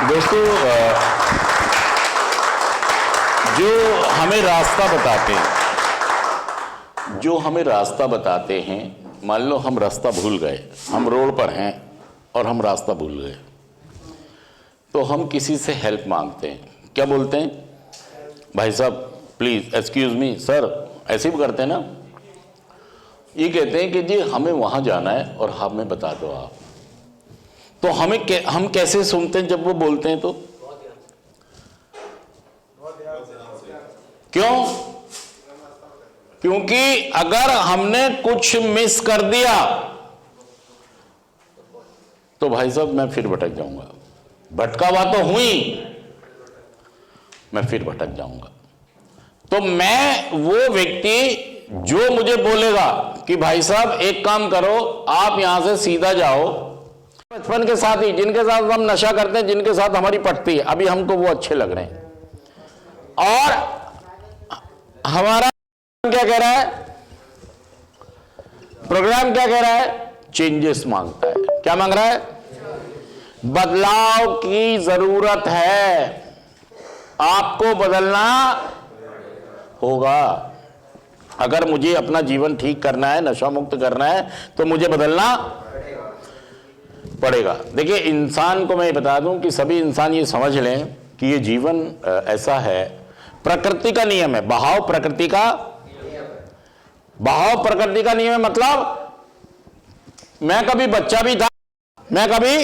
दोस्तों, जो हमें रास्ता बताते हैं, मान लो हम रास्ता भूल गए, हम रोड पर हैं और हम रास्ता भूल गए, तो हम किसी से हेल्प मांगते हैं। क्या बोलते हैं? भाई साहब प्लीज़ एक्सक्यूज़ मी सर, ऐसे भी करते हैं ना। ये कहते हैं कि जी हमें वहाँ जाना है और हमें बता दो आप। तो हम कैसे सुनते हैं जब वो बोलते हैं? तो क्यों? क्योंकि अगर हमने कुछ मिस कर दिया तो भाई साहब मैं फिर भटक जाऊंगा। भटका हुआ तो हुई, मैं फिर भटक जाऊंगा। तो मैं वो व्यक्ति जो मुझे बोलेगा कि भाई साहब एक काम करो, आप यहां से सीधा जाओ, बचपन के साथ ही जिनके साथ हम नशा करते हैं, जिनके साथ हमारी पटती है, अभी हमको वो अच्छे लग रहे हैं, और हमारा क्या कह रहा है, प्रोग्राम क्या कह रहा है? चेंजेस मांगता है। क्या मांग रहा है? बदलाव की जरूरत है, आपको बदलना होगा। अगर मुझे अपना जीवन ठीक करना है, नशा मुक्त करना है, तो मुझे बदलना पड़ेगा। देखिए, इंसान को मैं बता दूं कि सभी इंसान ये समझ लें कि ये जीवन ऐसा है, प्रकृति का नियम है, बहाव प्रकृति का नियम है। मतलब मैं कभी बच्चा भी था, मैं कभी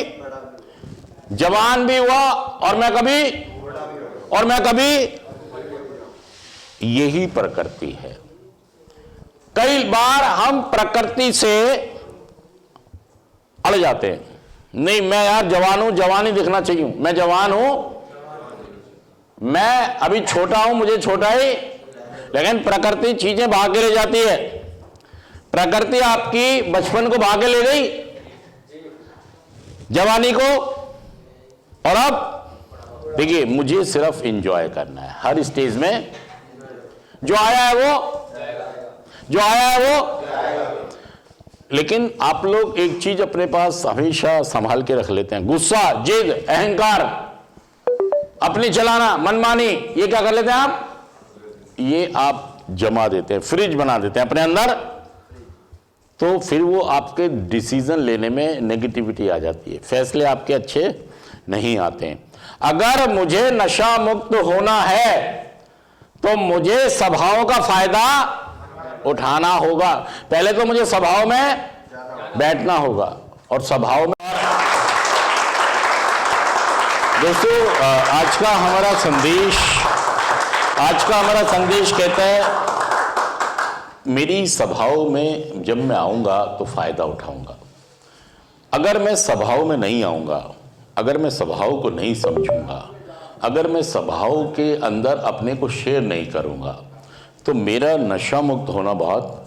जवान भी हुआ, और मैं कभी यही प्रकृति है। कई बार हम प्रकृति से अड़ जाते हैं। नहीं, मैं यार जवान हूं, जवान ही दिखना चाहिए, मैं जवान हूं, मैं अभी छोटा हूं, मुझे छोटा ही। लेकिन प्रकृति चीजें भाग के ले जाती है। प्रकृति आपकी बचपन को भाग के ले गई, जवानी को, और अब देखिए मुझे सिर्फ एंजॉय करना है। हर स्टेज में जो आया है वो लेकिन आप लोग एक चीज अपने पास हमेशा संभाल के रख लेते हैं, गुस्सा, जिद, अहंकार, अपनी चलाना, मनमानी, ये क्या कर लेते हैं आप? ये आप जमा देते हैं, फ्रिज बना देते हैं अपने अंदर। तो फिर वो आपके डिसीजन लेने में नेगेटिविटी आ जाती है, फैसले आपके अच्छे नहीं आते हैं। अगर मुझे नशा मुक्त होना है तो मुझे सभाओं का फायदा उठाना होगा। पहले तो मुझे सभाओं में बैठना होगा, और सभाओं में। दोस्तों, आज का हमारा संदेश कहता है, मेरी सभाओं में जब मैं आऊंगा तो फायदा उठाऊंगा। अगर मैं सभाओं में नहीं आऊंगा, अगर मैं सभाओं को नहीं समझूंगा, अगर मैं सभाओं के अंदर अपने को शेयर नहीं करूंगा, तो मेरा नशा मुक्त होना बहुत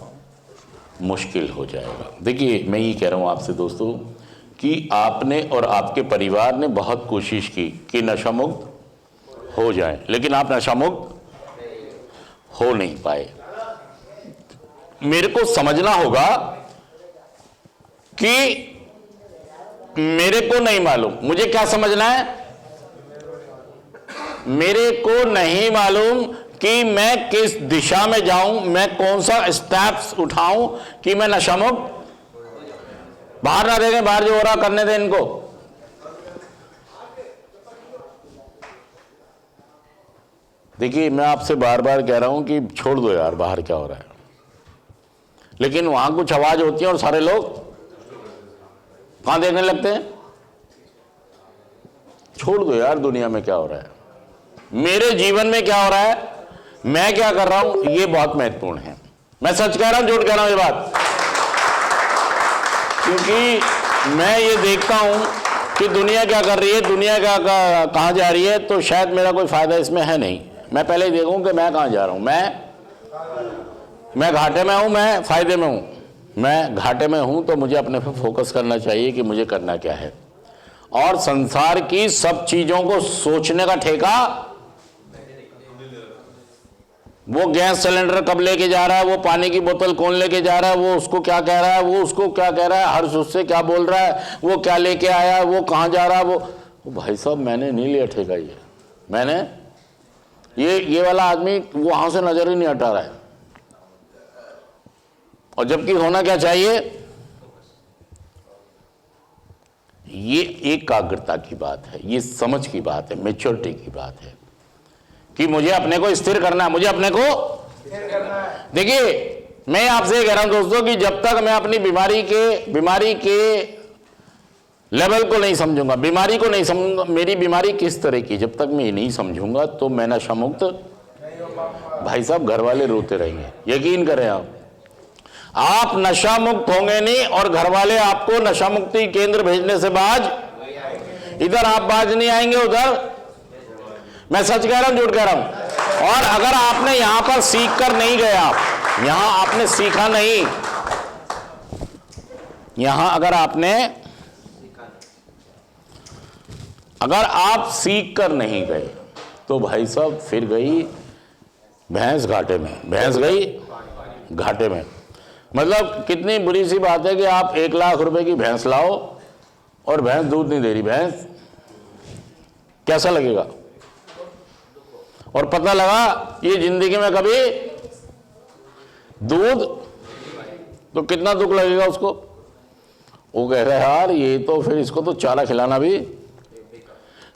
मुश्किल हो जाएगा। देखिए, मैं ये कह रहा हूँ आपसे दोस्तों कि आपने और आपके परिवार ने बहुत कोशिश की कि नशा मुक्त हो जाए, लेकिन आप नशा मुक्त हो नहीं पाए। मेरे को समझना होगा कि मेरे को नहीं मालूम, मुझे क्या समझना है? मेरे को नहीं मालूम कि मैं किस दिशा में जाऊं, मैं कौन सा स्टेप्स उठाऊं कि मैं नशा मुक्त। बाहर ना देखें, बाहर जो हो रहा करने दें इनको। देखिए, मैं आपसे बार बार कह रहा हूं कि छोड़ दो यार बाहर क्या हो रहा है, लेकिन वहां कुछ आवाज होती है और सारे लोग कहां देखने लगते हैं। छोड़ दो यार, दुनिया में क्या हो रहा है, मेरे जीवन में क्या हो रहा है, मैं क्या कर रहा हूं, ये बहुत महत्वपूर्ण है। मैं सच कह रहा हूं, झूठ कह रहा हूं ये बात, क्योंकि मैं ये देखता हूं कि दुनिया क्या कर रही है, दुनिया क्या कहां जा रही है, तो शायद मेरा कोई फायदा इसमें है नहीं। मैं पहले ही देखूं कि मैं कहां जा रहा हूं। मैं घाटे में हूं, मैं फायदे में हूं। मैं घाटे में हूं तो मुझे अपने पे फोकस करना चाहिए कि मुझे करना क्या है, और संसार की सब चीजों को सोचने का ठेका, वो गैस सिलेंडर कब लेके जा रहा है, वो पानी की बोतल कौन लेके जा रहा है, वो उसको क्या कह रहा है, वो उसको क्या कह रहा है, हर उससे क्या बोल रहा है, वो क्या लेके आया है, वो कहां जा रहा है, वो भाई साहब मैंने नहीं लिया ठेका, ये मैंने ये वाला आदमी वहां से नजर ही नहीं हटा रहा है, और जबकि होना क्या चाहिए, ये एकाग्रता की बात है, ये समझ की बात है, मैच्योरिटी की बात है कि मुझे अपने को स्थिर करना है, मुझे अपने को स्थिर करना है। देखिए मैं आपसे कह रहा हूं दोस्तों कि जब तक मैं अपनी बीमारी के लेवल को नहीं समझूंगा, बीमारी को नहीं समझूंगा, मेरी बीमारी किस तरह की, जब तक मैं ये नहीं समझूंगा तो मैं नशा मुक्त भाई साहब घर वाले रोते रहेंगे, यकीन करें आप नशा मुक्त होंगे नहीं और घर वाले आपको नशा मुक्ति केंद्र भेजने से बाज, इधर आप बाज नहीं आएंगे, उधर मैं सच कह रहा हूं झूठ कह रहा हूं। और अगर आपने यहां पर सीख कर नहीं गए, आप यहां आपने सीखा नहीं, यहां अगर आप सीख कर नहीं गए तो भाई साहब फिर गई भैंस घाटे में, भैंस गई घाटे में। मतलब कितनी बुरी सी बात है कि आप 1 लाख रुपए की भैंस लाओ और भैंस दूध नहीं दे रही, भैंस कैसा लगेगा, और पता लगा ये जिंदगी में कभी दूध, तो कितना दुख लगेगा उसको। वो कह रहा है यार ये तो फिर इसको तो चारा खिलाना भी।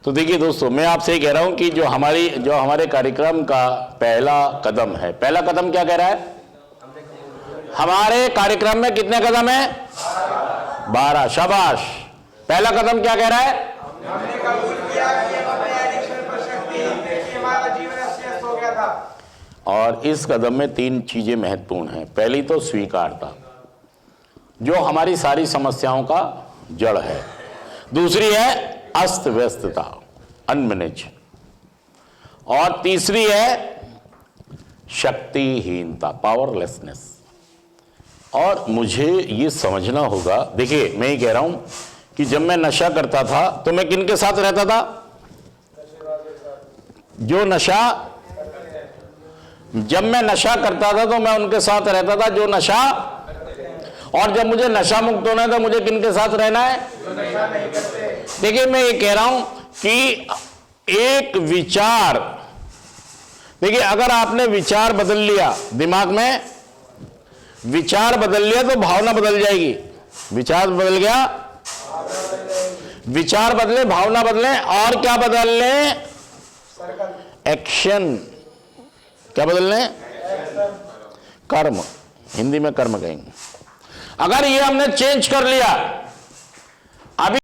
तो देखिए दोस्तों मैं आपसे ये कह रहा हूं कि जो हमारे कार्यक्रम का पहला कदम है, पहला कदम क्या कह रहा है, हमारे कार्यक्रम में कितने कदम है, 12, शाबाश। पहला कदम क्या कह रहा है, हमने कबूल किया कि हमें एडिक्शन पर शक्ति है, कि हमारा जीवन अस्त हो गया था। और इस कदम में 3 चीजें महत्वपूर्ण हैं। पहली तो स्वीकारता, जो हमारी सारी समस्याओं का जड़ है। दूसरी है अस्त व्यस्तता, अनमैनेज। और तीसरी है शक्तिहीनता, पावरलेसनेस। और मुझे ये समझना होगा, देखिए मैं ये कह रहा हूं कि जब मैं नशा करता था तो मैं किन के साथ रहता था, जो नशा, जब मैं नशा करता था तो मैं उनके साथ रहता था जो नशा, और जब मुझे नशा मुक्त होना है तो मुझे किन के साथ रहना है, देखिए मैं ये कह रहा हूं कि एक विचार, देखिए अगर आपने विचार बदल लिया, दिमाग में विचार बदल लिया तो भावना बदल जाएगी। विचार बदल गया, विचार बदले, भावना बदले, और क्या बदल लें, एक्शन। क्या बदल लें, कर्म, हिंदी में कर्म कहेंगे। अगर ये हमने चेंज कर लिया